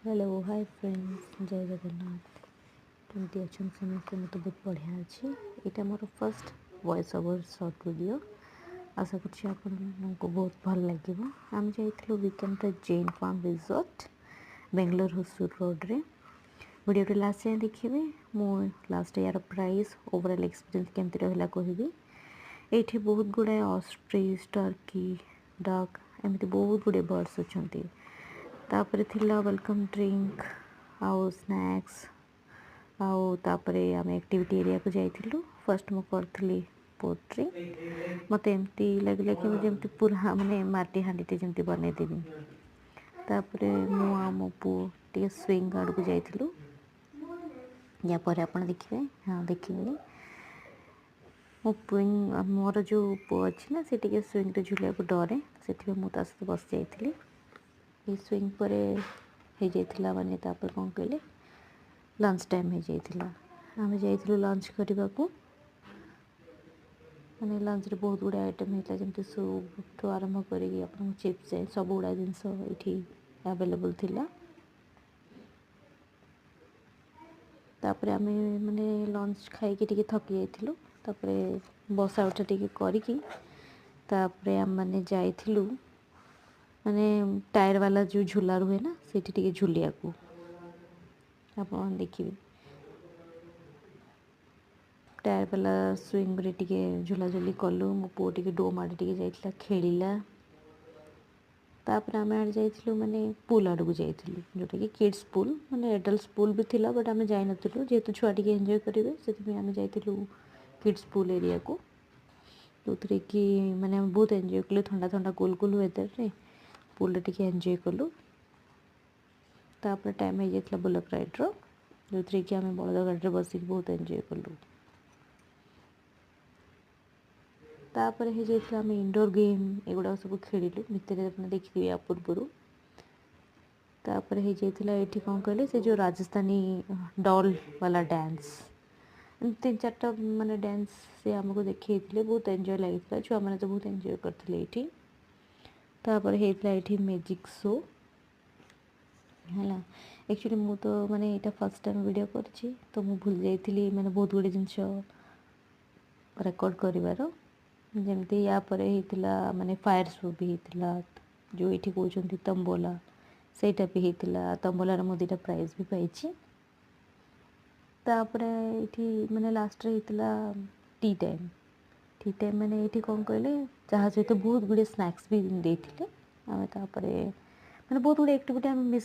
hello hi friends जय जगन्नाथ केमती अच्छा समस्त मत बहुत बढ़िया अच्छी यहाँ मोर first voice over short video आशा कर आपको बहुत भल लगे आम जाइलु weekend Jain farm resort Bangalore Hosur road रे वीडियो लास्ट जाए देखिए मु लास्ट यार प्राइस ओवरऑल एक्सपीरियंस केमती रहा कहबी ये बहुत गुड़ाए ऑस्ट्रिच टर्की डक एमती बहुत गुड़े बर्ड्स अच्छा तापर थिला वेलकम ड्रिंक आउ स्नैक्स आउ तापरे आम एक्टिविटी एरिया को जाइलु फर्स्ट मु करी पोट्री मत एमती लगे कि मुझे पूरा माने माटी हांडी जमी बनईदेवी तापर मु पु टे स्विंग आड़ को जाइलु या पर आपन देखिए हाँ देखिए मो स्विंग मोर जो पु अच्छी ना से स्विंग झूलिया को डरे से मुझे सहित बस जाइली ये स्विंग पर हो जाता माने तापर कौन कहले लंच टाइम हो जाता आम जाइलु लंच करने को माने लंच रे बहुत गुड़ा आइटम होता जमी सूप ठू आरंभ कर चिप्स जाए सब गुड़ा जिनस ये अवेलेबल थिला तापर आम माने लंच खाई थकी जाइलु तापर बसा उठा करिकी तापर आम मैंने जाइलु माने टायर वाला जो झूला रुहे ना से झूलिया को आप देखिए टायर वाला स्विंग रे टिके झूलाझुली कलु मो पु टिके डोम आड़े टिके जाइतला खेलिला तापर आम आड़े जाइलु माने पूल आड़ को जाइलु जोटा कि किड्स पूल माने एडल्ट पूल भी थिला बट आम जाई नथिलु जेहेतु छुआ टिके एंजॉय करिवे सेति आम जाइलु किड्स पूल एरिया को जो कि माने हम बहुत एंजॉय कलु ठंडा ठंडा कूल कूल वेदर रे पूल टिके एंजॉय कलु तापर टाइम हो जाता बुलक राइड रो जो कि आम बलद गाड़ी बसिक बहुत एंजॉय कलु तापर हो जाता आम इंडोर गेम एगुड़ा सब खेलिलु भितर देखिए या पूर्व तापर हो जाता ये कौन कहले से जो राजस्थानी डॉल वाला डांस 3-4टा माने डांस से आमको देखते बहुत एंजॉय लगी छुआ मैंने तो बहुत एंजॉय करते ये तापर होता ये मैजिक शो है एक्चुअली मु तो माने यहाँ फर्स्ट टाइम वीडियो करछि तो मु भूल जाइली माने बहुत गुड़े जिनस रेकर्ड कर जमती या पर होता माने फायर शो भी होता जो ये कहते तंबोला सेटा भी होता तंबोलार मु 2टा प्राइज भी पाई तापर ये माने लास्ट रे होता टी टाइम माने ये कौन कहले जहाँ सहित बहुत गुड़े स्नैक्स भी देते आम तापर माने बहुत गुड़े एक्टिविटी आम मिस